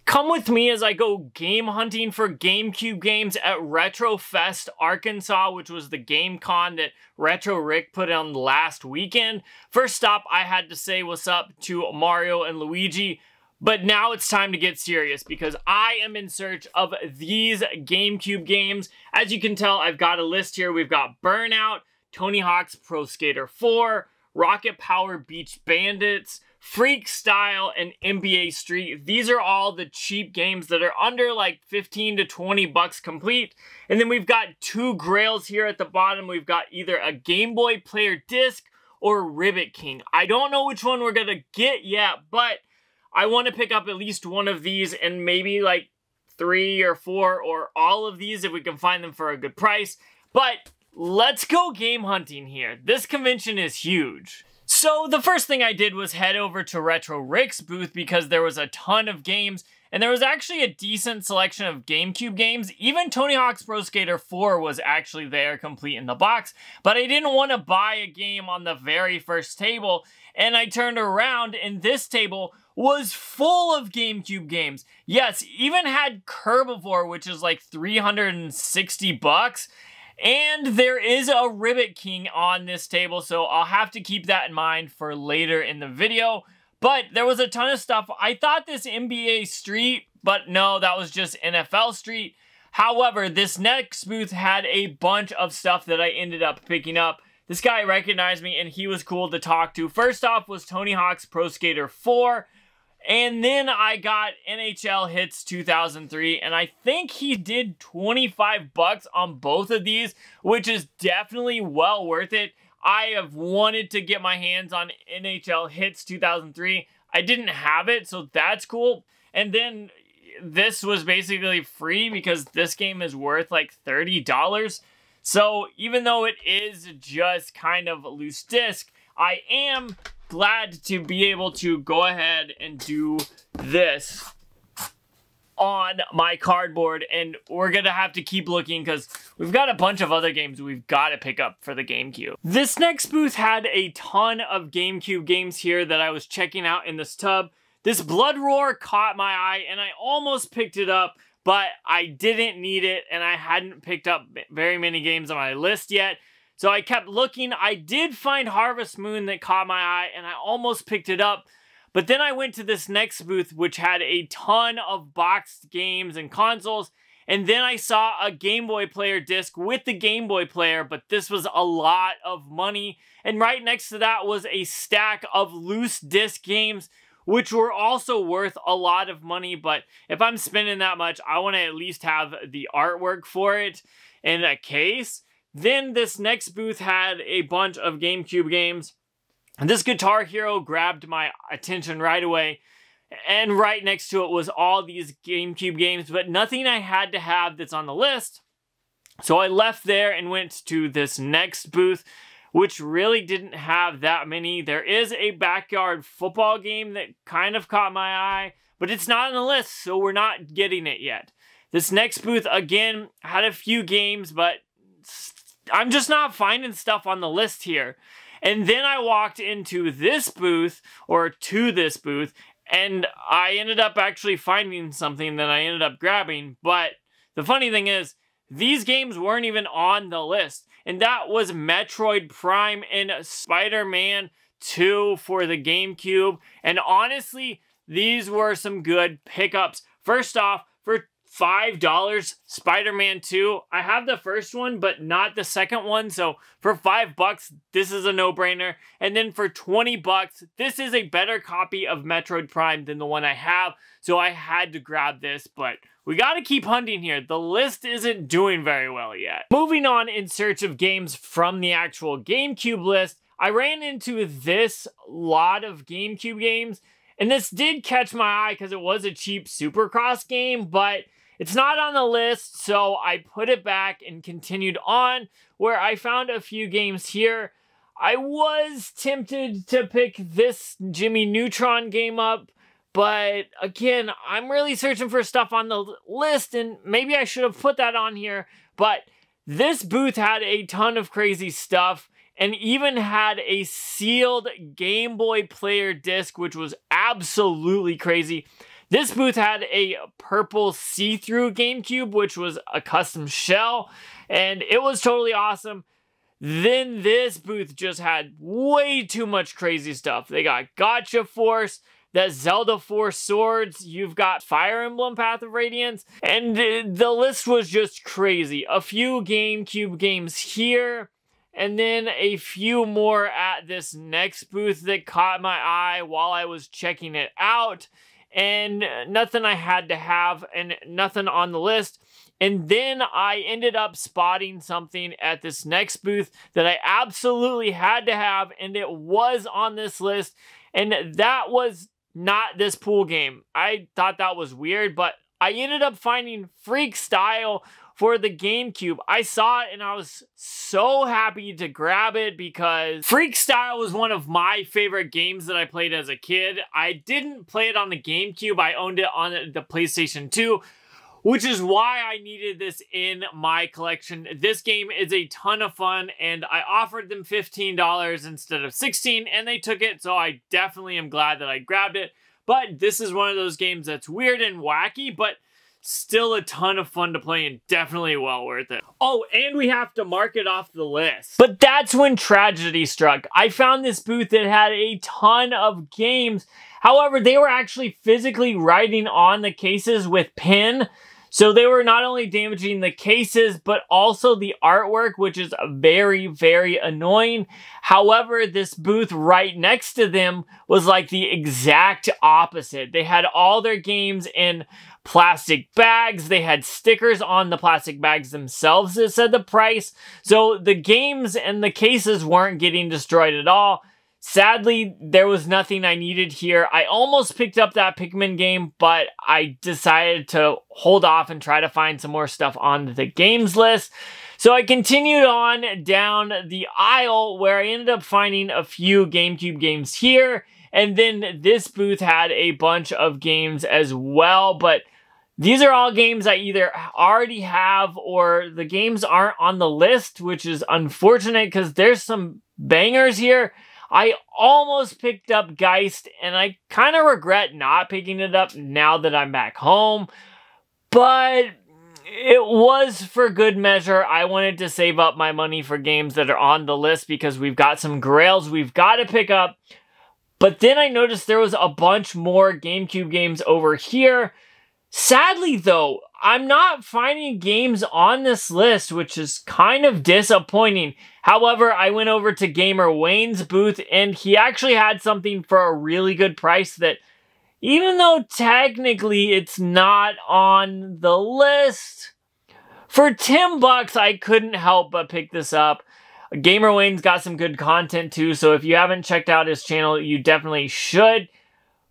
Come with me as I go game hunting for GameCube games at Retro Fest Arkansas, which was the game con that Retro Rick put on last weekend. First up, I had to say what's up to Mario and Luigi, but now it's time to get serious because I am in search of these GameCube games. As you can tell, I've got a list here. We've got Burnout, Tony Hawk's Pro Skater 4, Rocket Power Beach Bandits, Freak Style, and NBA Street. These are all the cheap games that are under like 15 to 20 bucks complete. And then we've got two grails here at the bottom. We've got either a Game Boy Player disc or Ribbit King. I don't know which one we're gonna get yet, but I want to pick up at least one of these and maybe like 3 or 4 or all of these if we can find them for a good price. But let's go game hunting here. This convention is huge. So the first thing I did was head over to Retro Rick's booth because there was a ton of games, and there was actually a decent selection of GameCube games. Even Tony Hawk's Pro Skater 4 was actually there, complete in the box, but I didn't want to buy a game on the very first table, and I turned around, and this table was full of GameCube games. Yes, even had Herbivore, which is like 360 bucks. And there is a Ribbit King on this table, so I'll have to keep that in mind for later in the video. But there was a ton of stuff. I thought this NBA Street, but no, that was just NFL Street. However, this next booth had a bunch of stuff that I ended up picking up. This guy recognized me and he was cool to talk to. First off was Tony Hawk's Pro Skater 4. And then I got NHL Hits 2003, and I think he did 25 bucks on both of these, which is definitely well worth it. I have wanted to get my hands on NHL Hits 2003. I didn't have it, so that's cool. And then this was basically free because this game is worth like $30. So even though it is just kind of a loose disc, I am glad to be able to go ahead and do this on my cardboard, and we're gonna have to keep looking because we've got a bunch of other games we've got to pick up for the GameCube. This next booth had a ton of GameCube games here that I was checking out in this tub. This Blood Roar caught my eye and I almost picked it up, but I didn't need it and I hadn't picked up very many games on my list yet. So I kept looking. I did find Harvest Moon that caught my eye, and I almost picked it up. But then I went to this next booth, which had a ton of boxed games and consoles. And then I saw a Game Boy Player disc with the Game Boy Player, but this was a lot of money. And right next to that was a stack of loose disc games, which were also worth a lot of money. But if I'm spending that much, I want to at least have the artwork for it in a case. Then this next booth had a bunch of GameCube games. And this Guitar Hero grabbed my attention right away. And right next to it was all these GameCube games, but nothing I had to have that's on the list. So I left there and went to this next booth, which really didn't have that many. There is a backyard football game that kind of caught my eye, but it's not on the list, so we're not getting it yet. This next booth, again, had a few games, but I'm just not finding stuff on the list here. And then I walked into this booth, or to this booth, and I ended up actually finding something that I ended up grabbing. But the funny thing is, these games weren't even on the list. And that was Metroid Prime and Spider-Man 2 for the GameCube. And honestly, these were some good pickups. First off, for $5, Spider-Man 2. I have the first one, but not the second one. So for $5, this is a no-brainer. And then for 20 bucks, this is a better copy of Metroid Prime than the one I have. So I had to grab this, but we got to keep hunting here. The list isn't doing very well yet. Moving on in search of games from the actual GameCube list, I ran into this lot of GameCube games. And this did catch my eye because it was a cheap Supercross game, but it's not on the list, so I put it back and continued on, where I found a few games here. I was tempted to pick this Jimmy Neutron game up, but again, I'm really searching for stuff on the list, and maybe I should have put that on here, but this booth had a ton of crazy stuff, and even had a sealed Game Boy Player disc, which was absolutely crazy. This booth had a purple see-through GameCube, which was a custom shell, and it was totally awesome. Then this booth just had way too much crazy stuff. They got Gotcha Force, that Zelda 4 swords, you've got Fire Emblem Path of Radiance, and the list was just crazy. A few GameCube games here, and then a few more at this next booth that caught my eye while I was checking it out, and nothing I had to have, and nothing on the list. And then I ended up spotting something at this next booth that I absolutely had to have, and it was on this list, and that was not this pool game. I thought that was weird, but I ended up finding Freak Style for the GameCube. I saw it and I was so happy to grab it because Freak Style was one of my favorite games that I played as a kid. I didn't play it on the GameCube. I owned it on the PlayStation 2, which is why I needed this in my collection. This game is a ton of fun, and I offered them $15 instead of $16, and they took it, so I definitely am glad that I grabbed it. But this is one of those games that's weird and wacky, but still a ton of fun to play and definitely well worth it. Oh, and we have to mark it off the list. But that's when tragedy struck. I found this booth that had a ton of games. However, they were actually physically writing on the cases with pen. So they were not only damaging the cases, but also the artwork, which is very, very annoying. However, this booth right next to them was like the exact opposite. They had all their games in plastic bags. They had stickers on the plastic bags themselves that said the price. So the games and the cases weren't getting destroyed at all. Sadly, there was nothing I needed here. I almost picked up that Pikmin game, but I decided to hold off and try to find some more stuff on the games list. So I continued on down the aisle where I ended up finding a few GameCube games here. And then this booth had a bunch of games as well, but these are all games I either already have or the games aren't on the list, which is unfortunate because there's some bangers here. I almost picked up Geist, and I kind of regret not picking it up now that I'm back home. But it was for good measure. I wanted to save up my money for games that are on the list because we've got some grails we've got to pick up. But then I noticed there was a bunch more GameCube games over here. Sadly, though, I'm not finding games on this list, which is kind of disappointing. However, I went over to Gamer Wayne's booth, and he actually had something for a really good price that, even though technically it's not on the list, for $10, I couldn't help but pick this up. Gamer Wayne's got some good content too, so if you haven't checked out his channel, you definitely should.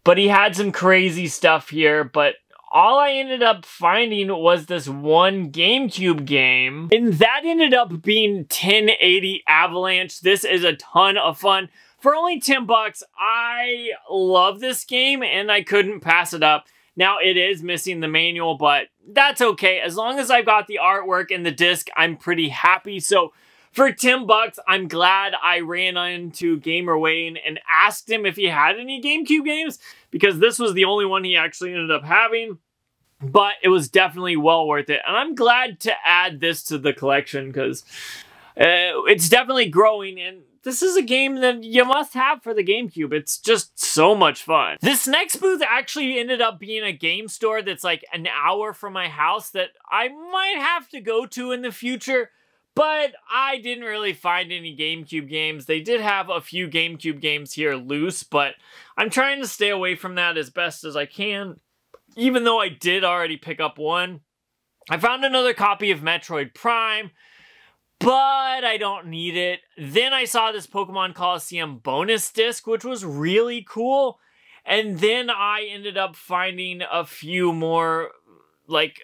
But he had some crazy stuff here, but all I ended up finding was this one GameCube game, and that ended up being 1080 Avalanche. This is a ton of fun. For only $10, I love this game, and I couldn't pass it up. Now, it is missing the manual, but that's okay. As long as I've got the artwork and the disc, I'm pretty happy. So for $10, I'm glad I ran into Gamer Wayne and asked him if he had any GameCube games, because this was the only one he actually ended up having. But it was definitely well worth it. And I'm glad to add this to the collection because it's definitely growing. And this is a game that you must have for the GameCube. It's just so much fun. This next booth actually ended up being a game store that's like an hour from my house that I might have to go to in the future. But I didn't really find any GameCube games. They did have a few GameCube games here loose, but I'm trying to stay away from that as best as I can. Even though I did already pick up one. I found another copy of Metroid Prime, but I don't need it. Then I saw this Pokemon Coliseum bonus disc, which was really cool. And then I ended up finding a few more, like,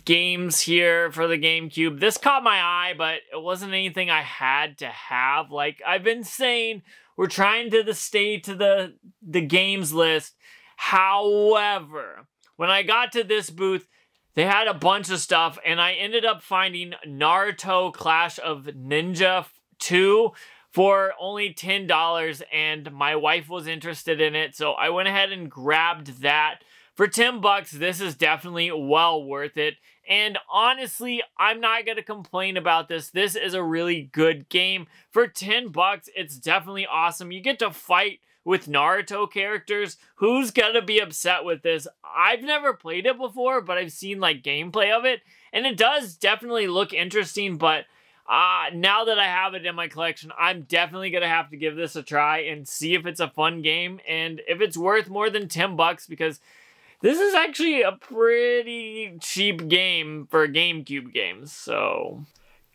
games here for the GameCube. This caught my eye, but it wasn't anything I had to have. Like I've been saying, we're trying to stay to the games list. However, when I got to this booth, they had a bunch of stuff, and I ended up finding Naruto Clash of Ninja 2 for only $10, and my wife was interested in it, so I went ahead and grabbed that For 10 bucks, this is definitely well worth it. And honestly, I'm not going to complain about this. This is a really good game. For 10 bucks, it's definitely awesome. You get to fight with Naruto characters. Who's going to be upset with this? I've never played it before, but I've seen like gameplay of it. And it does definitely look interesting, but now that I have it in my collection, I'm definitely going to have to give this a try and see if it's a fun game and if it's worth more than 10 bucks, because this is actually a pretty cheap game for GameCube games. So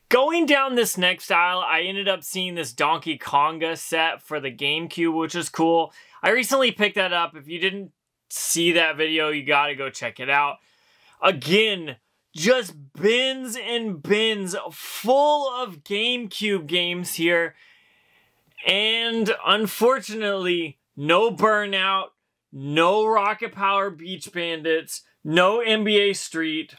going down this next aisle, I ended up seeing this Donkey Konga set for the GameCube, which is cool. I recently picked that up. If you didn't see that video, you got to go check it out. Again, just bins and bins full of GameCube games here. And unfortunately, no Burnout, no Rocket Power Beach Bandits, no NBA Street.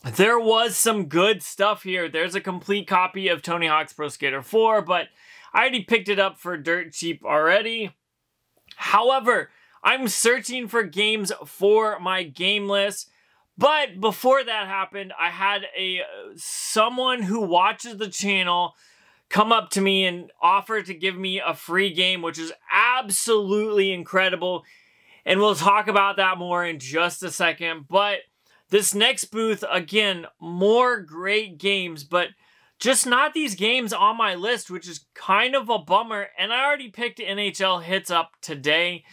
There was some good stuff here. There's a complete copy of Tony Hawk's Pro Skater 4, but I already picked it up for dirt cheap already. However, I'm searching for games for my game list. But before that happened, I had someone who watches the channel come up to me and offer to give me a free game, which is absolutely incredible. And we'll talk about that more in just a second. But this next booth, again, more great games, but just not these games on my list, which is kind of a bummer. And I already picked NHL Hits up today.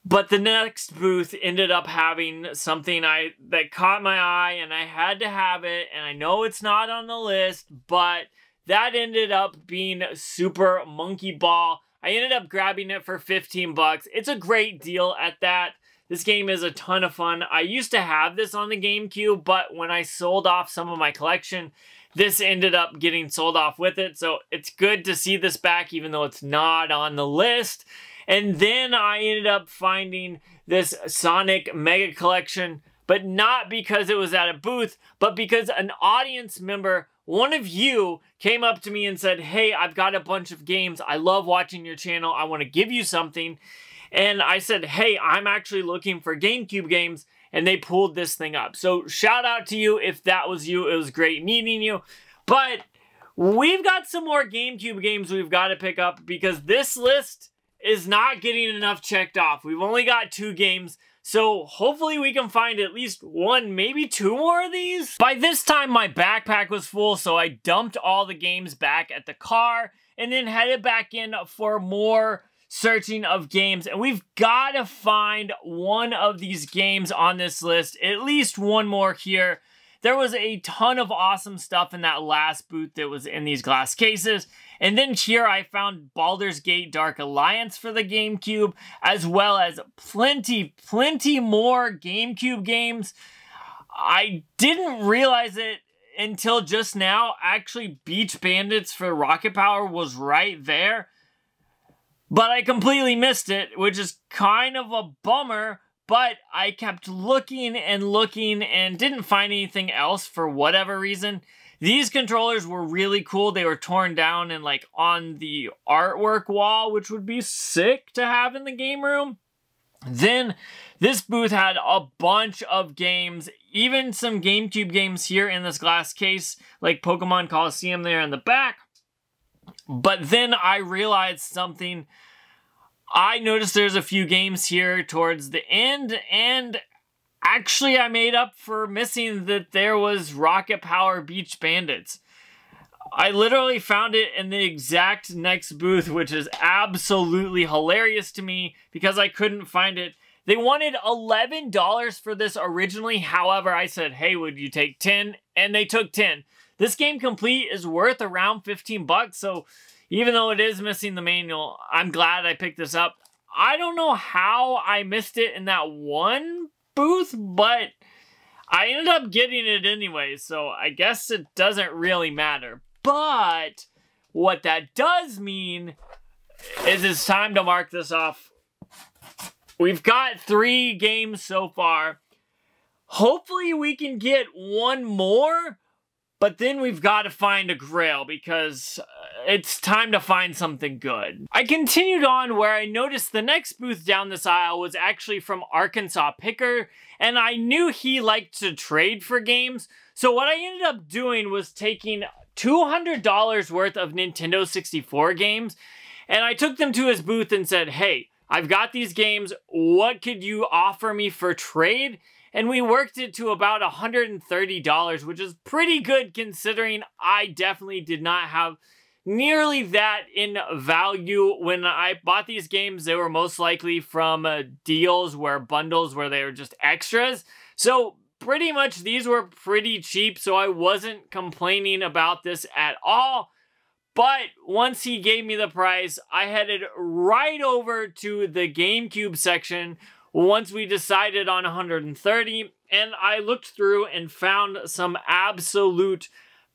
But the next booth ended up having something that caught my eye, and I had to have it, and I know it's not on the list, but that ended up being Super Monkey Ball. I ended up grabbing it for 15 bucks. It's a great deal at that. This game is a ton of fun. I used to have this on the GameCube, but when I sold off some of my collection, this ended up getting sold off with it, so it's good to see this back, even though it's not on the list. And then I ended up finding this Sonic Mega Collection, but not because it was at a booth, but because an audience member, one of you, came up to me and said, hey, I've got a bunch of games. I love watching your channel. I want to give you something. And I said, hey, I'm actually looking for GameCube games. And they pulled this thing up. So shout out to you if that was you. It was great meeting you. But we've got some more GameCube games we've got to pick up, because this list is not getting enough checked off. We've only got 2 games, so hopefully we can find at least 1, maybe 2 more of these. By this time, my backpack was full, so I dumped all the games back at the car and then headed back in for more searching of games. And we've got to find one of these games on this list, at least one more here. There was a ton of awesome stuff in that last booth that was in these glass cases. And then here I found Baldur's Gate Dark Alliance for the GameCube, as well as plenty more GameCube games. I didn't realize it until just now. Actually, Beach Bandits for Rocket Power was right there. But I completely missed it, which is kind of a bummer. But I kept looking and looking and didn't find anything else for whatever reason. These controllers were really cool. They were torn down and like on the artwork wall, which would be sick to have in the game room. Then this booth had a bunch of games, even some GameCube games here in this glass case, like Pokemon Coliseum there in the back. But then I realized something. I noticed there's a few games here towards the end, and actually I made up for missing that there was Rocket Power Beach Bandits. I literally found it in the exact next booth, which is absolutely hilarious to me because I couldn't find it. They wanted $11 for this originally. However, I said, hey, would you take 10? And they took 10. This game complete is worth around 15 bucks, so even though it is missing the manual, I'm glad I picked this up. I don't know how I missed it in that one booth, but I ended up getting it anyway, so I guess it doesn't really matter. But what that does mean is it's time to mark this off. We've got 3 games so far. Hopefully we can get one more, But then we've got to find a grail because it's time to find something good. I continued on where I noticed the next booth down this aisle was actually from Arkansas Picker, and I knew he liked to trade for games. So what I ended up doing was taking $200 worth of Nintendo 64 games, and I took them to his booth and said, hey, I've got these games, what could you offer me for trade? And we worked it to about $130, which is pretty good considering I definitely did not have nearly that in value. When I bought these games, they were most likely from deals where bundles where they were just extras. So pretty much these were pretty cheap, so I wasn't complaining about this at all. But once he gave me the price, I headed right over to the GameCube section once we decided on 130, and I looked through and found some absolute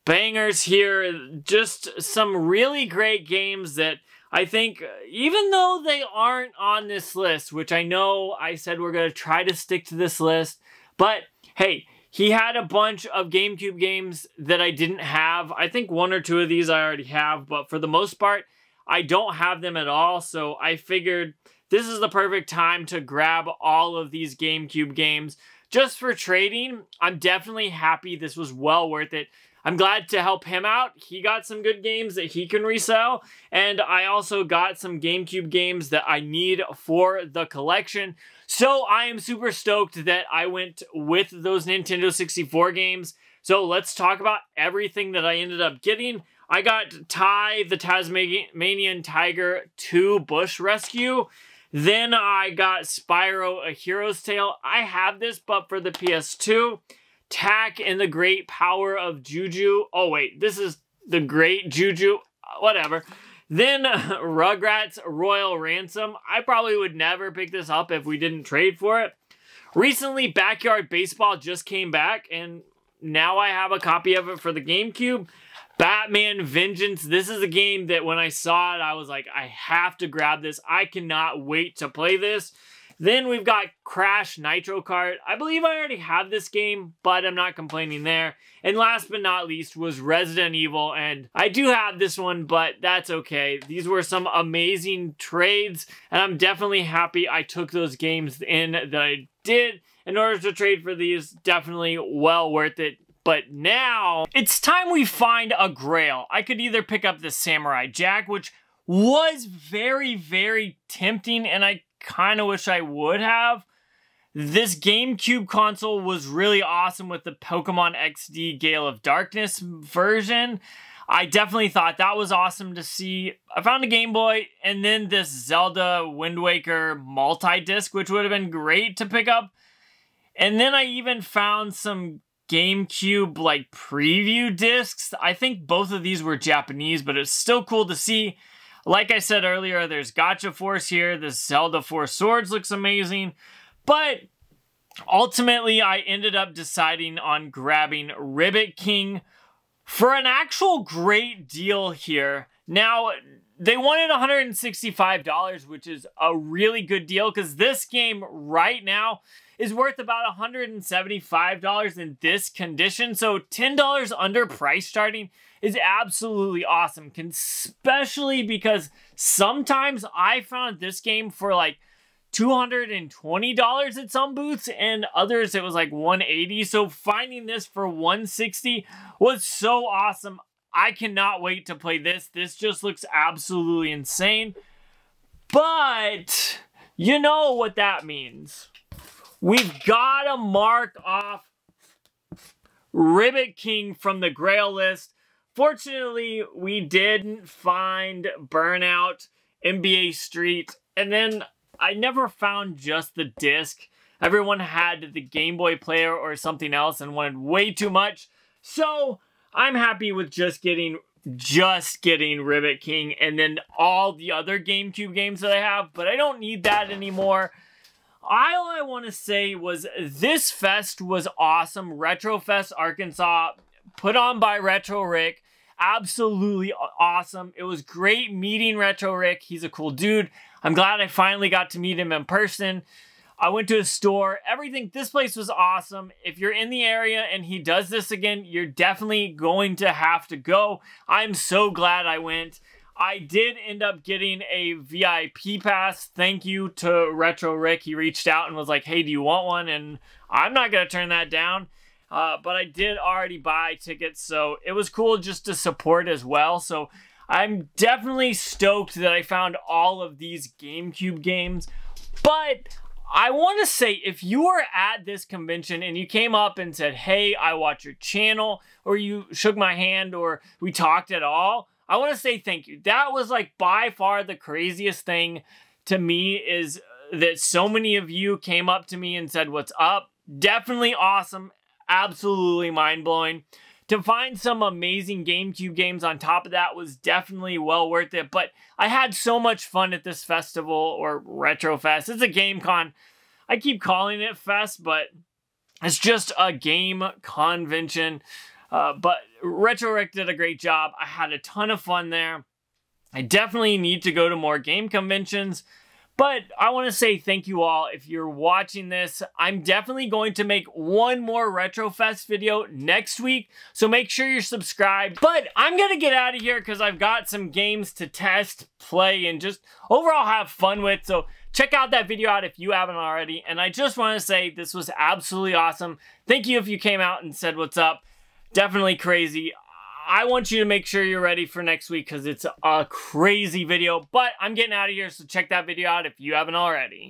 bangers here. Just some really great games that I think, even though they aren't on this list, which I know I said we're going to try to stick to this list, but hey, he had a bunch of GameCube games that I didn't have. I think one or two of these I already have, but for the most part, I don't have them at all, so I figured this is the perfect time to grab all of these GameCube games just for trading. I'm definitely happy this was well worth it. I'm glad to help him out. He got some good games that he can resell, and I also got some GameCube games that I need for the collection. So I am super stoked that I went with those Nintendo 64 games. So let's talk about everything that I ended up getting. I got Ty the Tasmanian Tiger 2 Bush Rescue. Then I got Spyro A Hero's Tale. I have this, but for the PS2. Tak and the Great Power of Juju. Oh wait, this is the Great Juju. Whatever. Then Rugrats Royal Ransom. I probably would never pick this up if we didn't trade for it. Recently, Backyard Baseball just came back, and now I have a copy of it for the GameCube. Batman Vengeance. This is a game that when I saw it, I was like, I have to grab this. I cannot wait to play this. Then we've got Crash Nitro Kart. I believe I already have this game, but I'm not complaining there. And last but not least was Resident Evil, and I do have this one, but that's okay. These were some amazing trades, and I'm definitely happy I took those games in that I did in order to trade for these. Definitely well worth it. But now, it's time we find a grail. I could either pick up the Samurai Jack, which was very, very tempting, and I kind of wish I would have. This GameCube console was really awesome with the Pokemon XD Gale of Darkness version. I definitely thought that was awesome to see. I found a Game Boy, and then this Zelda Wind Waker multi-disc, which would have been great to pick up. And then I even found some GameCube like preview discs. I think both of these were Japanese, but it's still cool to see. Like I said earlier, there's Gacha Force here. This Zelda Four Swords looks amazing. But ultimately, I ended up deciding on grabbing Ribbit King for an actual great deal here. Now, they wanted $165, which is a really good deal because this game right now is worth about $175 in this condition. So $10 under price starting is absolutely awesome, especially because sometimes I found this game for like $220 at some booths, and others it was like $180. So finding this for $160 was so awesome. I cannot wait to play this. This just looks absolutely insane. But you know what that means. We've got to mark off Ribbit King from the Grail list. Fortunately, we didn't find Burnout, NBA Street, and then I never found just the disc. Everyone had the Game Boy player or something else and wanted way too much. So I'm happy with just getting Ribbit King and then all the other GameCube games that I have, but I don't need that anymore. All I want to say was this fest was awesome. Retro Fest Arkansas, put on by Retro Rick. Absolutely awesome. It was great meeting Retro Rick. He's a cool dude. I'm glad I finally got to meet him in person. I went to his store, everything. This place was awesome. If you're in the area and he does this again, you're definitely going to have to go. I'm so glad I went. I did end up getting a VIP pass. Thank you to Retro Rick. He reached out and was like, hey, do you want one? And I'm not going to turn that down. But I did already buy tickets, so it was cool just to support as well. So I'm definitely stoked that I found all of these GameCube games. But I want to say, if you were at this convention and you came up and said, hey, I watch your channel, or you shook my hand, or we talked at all, I want to say thank you. That was like by far the craziest thing to me, is that so many of you came up to me and said, what's up? Definitely awesome. Absolutely mind-blowing. To find some amazing GameCube games on top of that was definitely well worth it. But I had so much fun at this festival, or Retro Fest. It's a game con. I keep calling it fest, but it's just a game convention. But Retro Rick did a great job. I had a ton of fun there. I definitely need to go to more game conventions. But I want to say thank you all. If you're watching this, I'm definitely going to make one more RetroFest video next week, so make sure you're subscribed. But I'm going to get out of here because I've got some games to test, play, and just overall have fun with. So check out that video out if you haven't already. And I just want to say this was absolutely awesome. Thank you if you came out and said what's up. Definitely crazy. I want you to make sure you're ready for next week because it's a crazy video. But I'm getting out of here, so check that video out if you haven't already.